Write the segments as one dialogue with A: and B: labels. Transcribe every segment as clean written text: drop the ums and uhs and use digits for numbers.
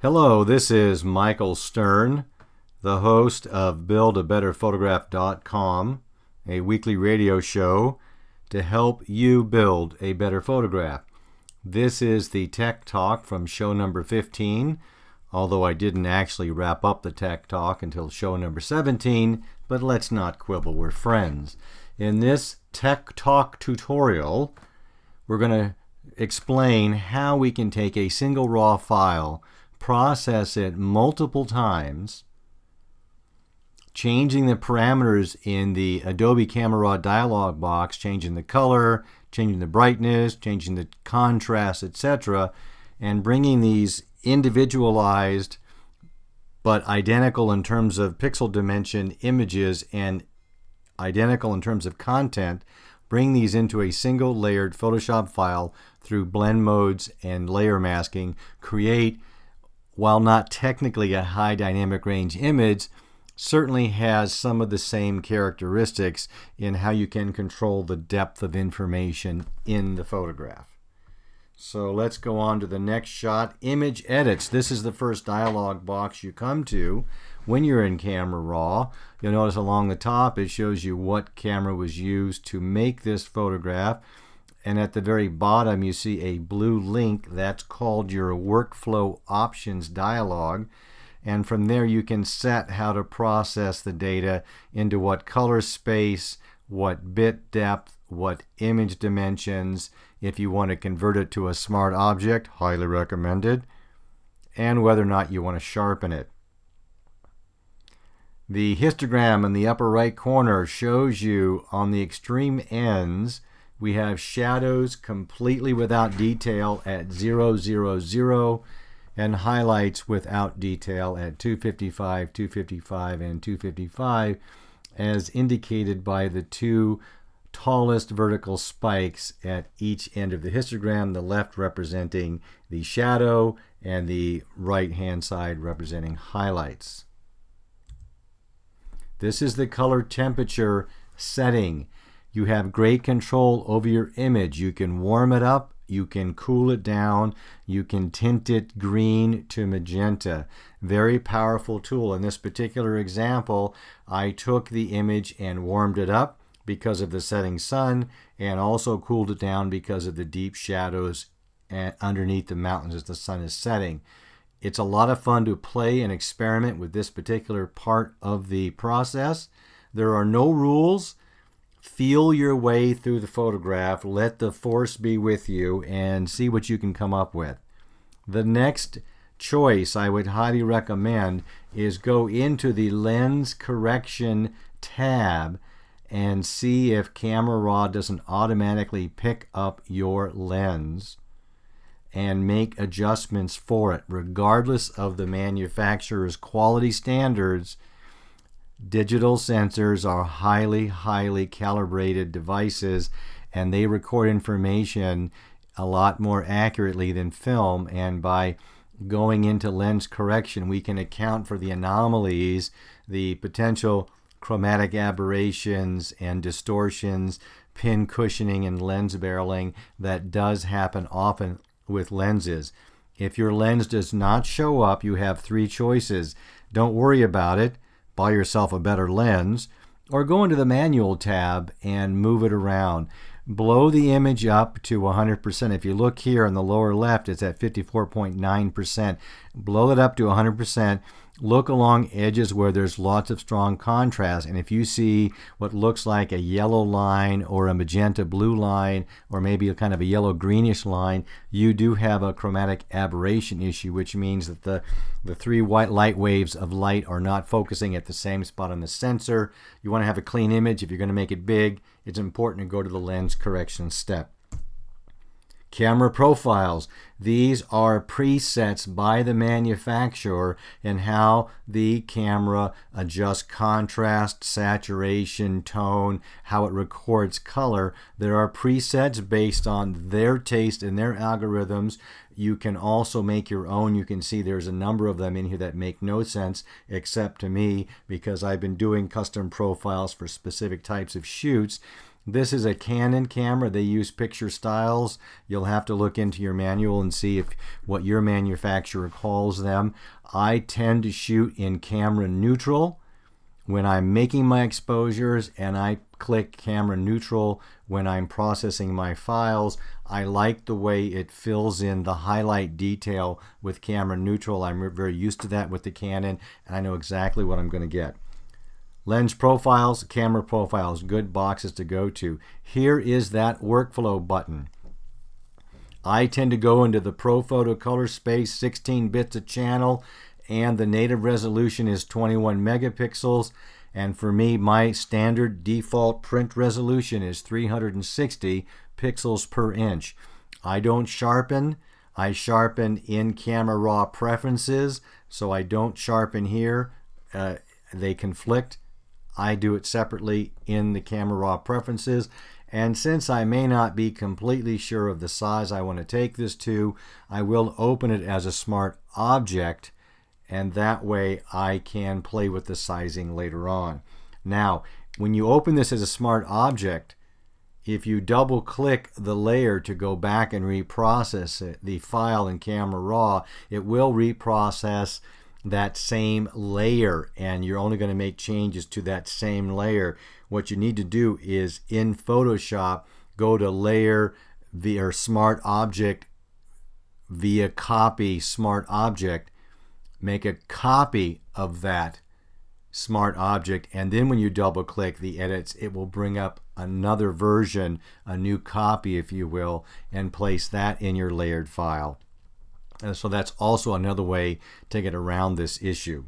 A: Hello, this is Michael Stern, the host of buildabetterphotograph.com, a weekly radio show to help you build a better photograph. This is the Tech Talk from show number 15, although I didn't actually wrap up the Tech Talk until show number 17, but let's not quibble, we're friends. In this Tech Talk tutorial, we're going to explain how we can take a single raw file, process it multiple times, changing the parameters in the Adobe Camera Raw dialog box, changing the color, changing the brightness, changing the contrast, etc., and bringing these individualized but identical in terms of pixel dimension images and identical in terms of content, bring these into a single layered Photoshop file through blend modes and layer masking, create, while not technically a high dynamic range image, certainly has some of the same characteristics in how you can control the depth of information in the photograph. So let's go on to the next shot. Image edits. This is the first dialog box you come to when you're in Camera Raw. You'll notice along the top it shows you what camera was used to make this photograph. And at the very bottom you see a blue link that's called your workflow options dialog, and from there you can set how to process the data into what color space, what bit depth, what image dimensions, if you want to convert it to a smart object, highly recommended, and whether or not you want to sharpen it. The histogram in the upper right corner shows you on the extreme ends we have shadows completely without detail at 0, 0, 0, and highlights without detail at 255, 255, and 255, as indicated by the two tallest vertical spikes at each end of the histogram, the left representing the shadow and the right-hand side representing highlights. This is the color temperature setting. You have great control over your image. You can warm it up, you can cool it down, you can tint it green to magenta. Very powerful tool. In this particular example, I took the image and warmed it up because of the setting sun, and also cooled it down because of the deep shadows underneath the mountains as the sun is setting. It's a lot of fun to play and experiment with this particular part of the process. There are no rules. Feel your way through the photograph, let the force be with you, and see what you can come up with. The next choice I would highly recommend is go into the Lens Correction tab and see if Camera Raw doesn't automatically pick up your lens and make adjustments for it. Regardless of the manufacturer's quality standards, digital sensors are highly calibrated devices, and they record information a lot more accurately than film, and by going into lens correction we can account for the anomalies, the potential chromatic aberrations and distortions, pin cushioning and lens barreling that does happen often with lenses. If your lens does not show up, you have three choices. Don't worry about it. Buy yourself a better lens, or go into the manual tab and move it around. Blow the image up to 100%. If you look here on the lower left, it's at 54.9%. Blow it up to 100%. Look along edges where there's lots of strong contrast, and if you see what looks like a yellow line or a magenta blue line or maybe a kind of a yellow greenish line, you do have a chromatic aberration issue, which means that the three white light waves of light are not focusing at the same spot on the sensor. You want to have a clean image. If you're going to make it big, it's important to go to the lens correction step. Camera profiles. These are presets by the manufacturer in how the camera adjusts contrast, saturation, tone, how it records color. There are presets based on their taste and their algorithms. You can also make your own. You can see there's a number of them in here that make no sense except to me, because I've been doing custom profiles for specific types of shoots. This is a Canon camera. They use picture styles. You'll have to look into your manual and see if what your manufacturer calls them. I tend to shoot in camera neutral when I'm making my exposures, and I click camera neutral when I'm processing my files. I like the way it fills in the highlight detail with camera neutral. I'm very used to that with the Canon, and I know exactly what I'm going to get. Lens profiles, camera profiles, good boxes to go to. Here is that workflow button. I tend to go into the ProPhoto color space, 16 bits a channel, and the native resolution is 21 megapixels. And for me, my standard default print resolution is 360 pixels per inch. I don't sharpen. I sharpen in camera raw preferences, so I don't sharpen here. They conflict. I do it separately in the camera raw preferences. And since I may not be completely sure of the size I want to take this to, I will open it as a smart object, and that way I can play with the sizing later on. Now, when you open this as a smart object, if you double click the layer to go back and reprocess it, the file in camera raw, it will reprocess that same layer, and you're only going to make changes to that same layer. What you need to do is in Photoshop, go to layer via smart object via copy smart object, make a copy of that smart object, and then when you double click the edits, it will bring up another version, a new copy if you will, and place that in your layered file. And so that's also another way to get around this issue.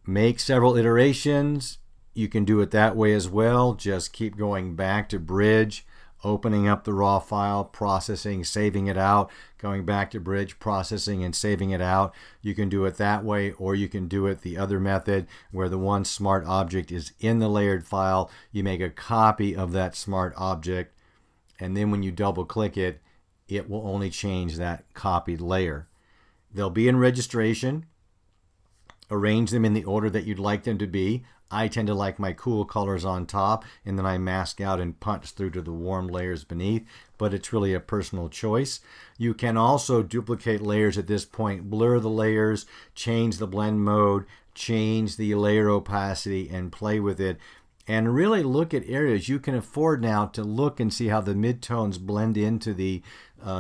A: Make several iterations. You can do it that way as well. Just keep going back to Bridge, opening up the raw file, processing, saving it out, going back to Bridge, processing and saving it out. You can do it that way, or you can do it the other method where the one smart object is in the layered file. You make a copy of that smart object, and then when you double click it, it will only change that copied layer. They'll be in registration. Arrange them in the order that you'd like them to be. I tend to like my cool colors on top, and then I mask out and punch through to the warm layers beneath, but it's really a personal choice. You can also duplicate layers at this point, blur the layers, change the blend mode, change the layer opacity, and play with it. And really look at areas. You can afford now to look and see how the midtones blend into the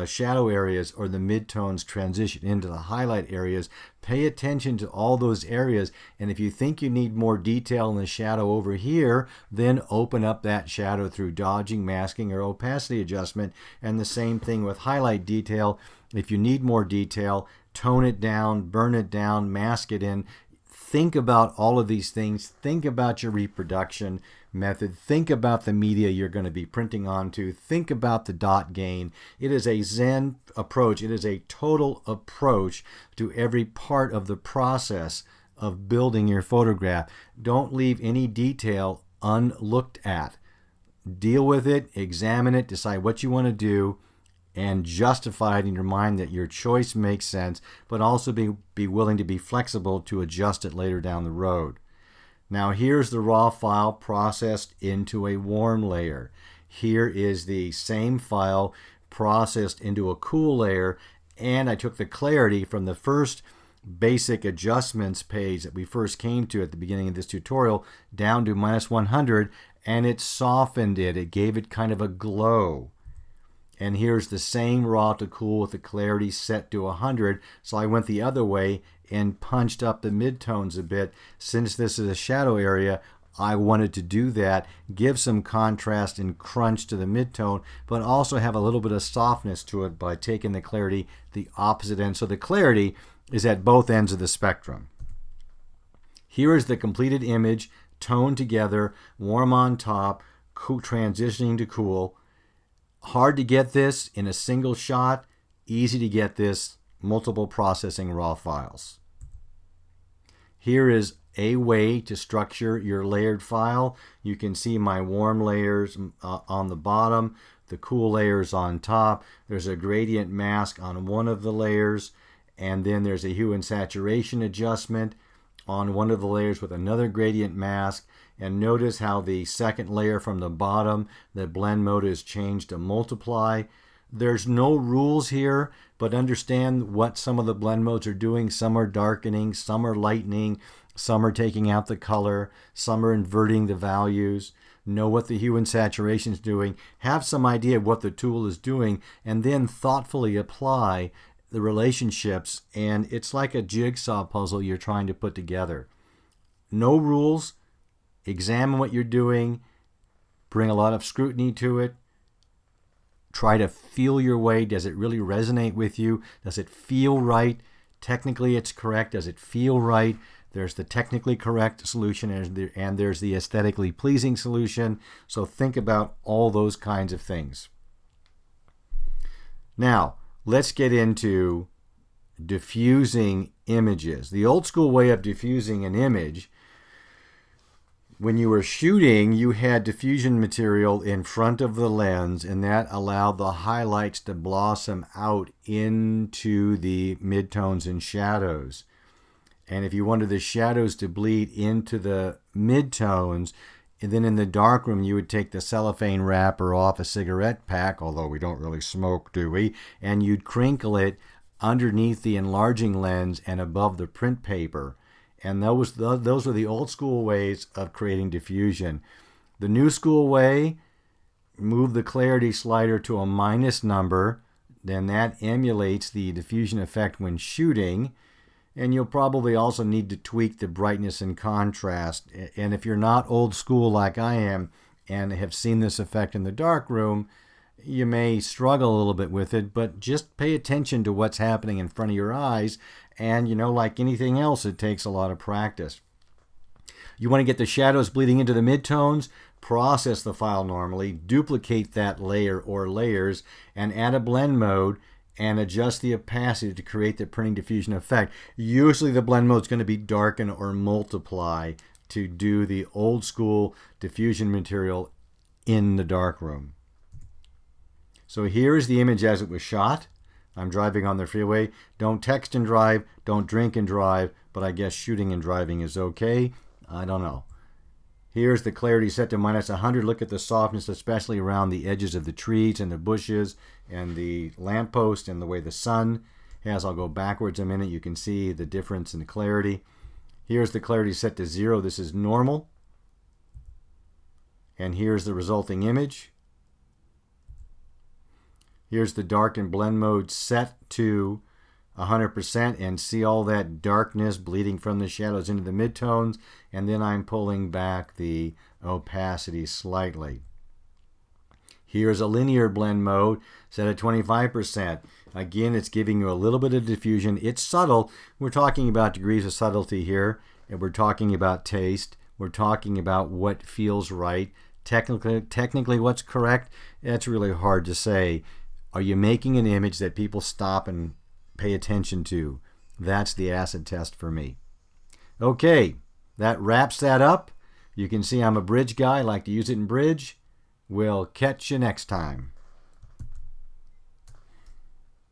A: shadow areas, or the midtones transition into the highlight areas. Pay attention to all those areas, and if you think you need more detail in the shadow over here, then open up that shadow through dodging, masking, or opacity adjustment. And the same thing with highlight detail. If you need more detail, tone it down, burn it down, mask it in. Think about all of these things. Think about your reproduction method. Think about the media you're going to be printing onto. Think about the dot gain. It is a Zen approach. It is a total approach to every part of the process of building your photograph. Don't leave any detail unlooked at. Deal with it, examine it, decide what you want to do, and justify it in your mind that your choice makes sense, but also be willing to be flexible to adjust it later down the road. Now here's the raw file processed into a warm layer. Here is the same file processed into a cool layer, and I took the clarity from the first basic adjustments page that we first came to at the beginning of this tutorial down to -100, and it softened it. It gave it kind of a glow. And here's the same raw to cool with the clarity set to 100. So I went the other way and punched up the midtones a bit. Since this is a shadow area, I wanted to do that, give some contrast and crunch to the midtone, but also have a little bit of softness to it by taking the clarity the opposite end. So the clarity is at both ends of the spectrum. Here is the completed image, toned together, warm on top, cool, transitioning to cool. Hard to get this in a single shot, easy to get this multiple processing raw files. Here is a way to structure your layered file. You can see my warm layers on the bottom, the cool layers on top. There's a gradient mask on one of the layers, and then there's a hue and saturation adjustment on one of the layers with another gradient mask, and notice how the second layer from the bottom, the blend mode is changed to multiply. There's no rules here, but understand what some of the blend modes are doing. Some are darkening, some are lightening, some are taking out the color, some are inverting the values. Know what the hue and saturation is doing. Have some idea of what the tool is doing, and then thoughtfully apply the relationships. And it's like a jigsaw puzzle you're trying to put together. No rules. Examine what you're doing. Bring a lot of scrutiny to it. Try to feel your way. Does it really resonate with you? Does it feel right? Technically, it's correct. Does it feel right? There's the technically correct solution, and there's the aesthetically pleasing solution. So think about all those kinds of things. Now, let's get into diffusing images. The old school way of diffusing an image, when you were shooting, you had diffusion material in front of the lens, and that allowed the highlights to blossom out into the midtones and shadows. And if you wanted the shadows to bleed into the midtones, and then in the darkroom, you would take the cellophane wrapper off a cigarette pack, although we don't really smoke, do we? And you'd crinkle it underneath the enlarging lens and above the print paper. And those were the old school ways of creating diffusion. The new school way, move the clarity slider to a minus number, then that emulates the diffusion effect when shooting. And you'll probably also need to tweak the brightness and contrast. And if you're not old school like I am and have seen this effect in the darkroom, you may struggle a little bit with it, but just pay attention to what's happening in front of your eyes. And, like anything else, it takes a lot of practice. You want to get the shadows bleeding into the midtones, process the file normally, duplicate that layer or layers, and add a blend mode and adjust the opacity to create the printing diffusion effect. Usually the blend mode is going to be darken or multiply to do the old school diffusion material in the darkroom. So here is the image as it was shot. I'm driving on the freeway. Don't text and drive. Don't drink and drive. But I guess shooting and driving is okay. I don't know. Here's the clarity set to minus 100. Look at the softness, especially around the edges of the trees and the bushes and the lamppost and the way the sun has. I'll go backwards a minute. You can see the difference in the clarity. Here's the clarity set to 0. This is normal. And here's the resulting image. Here's the darken blend mode set to 100%, and see all that darkness bleeding from the shadows into the midtones, and then I'm pulling back the opacity slightly. Here's a linear blend mode set at 25%. Again, it's giving you a little bit of diffusion. It's subtle. We're talking about degrees of subtlety here, and we're talking about taste. We're talking about what feels right. Technically what's correct, that's really hard to say. Are you making an image that people stop and pay attention to? That's the acid test for me. Okay, that wraps that up. You can see I'm a bridge guy. I like to use it in bridge. We'll catch you next time.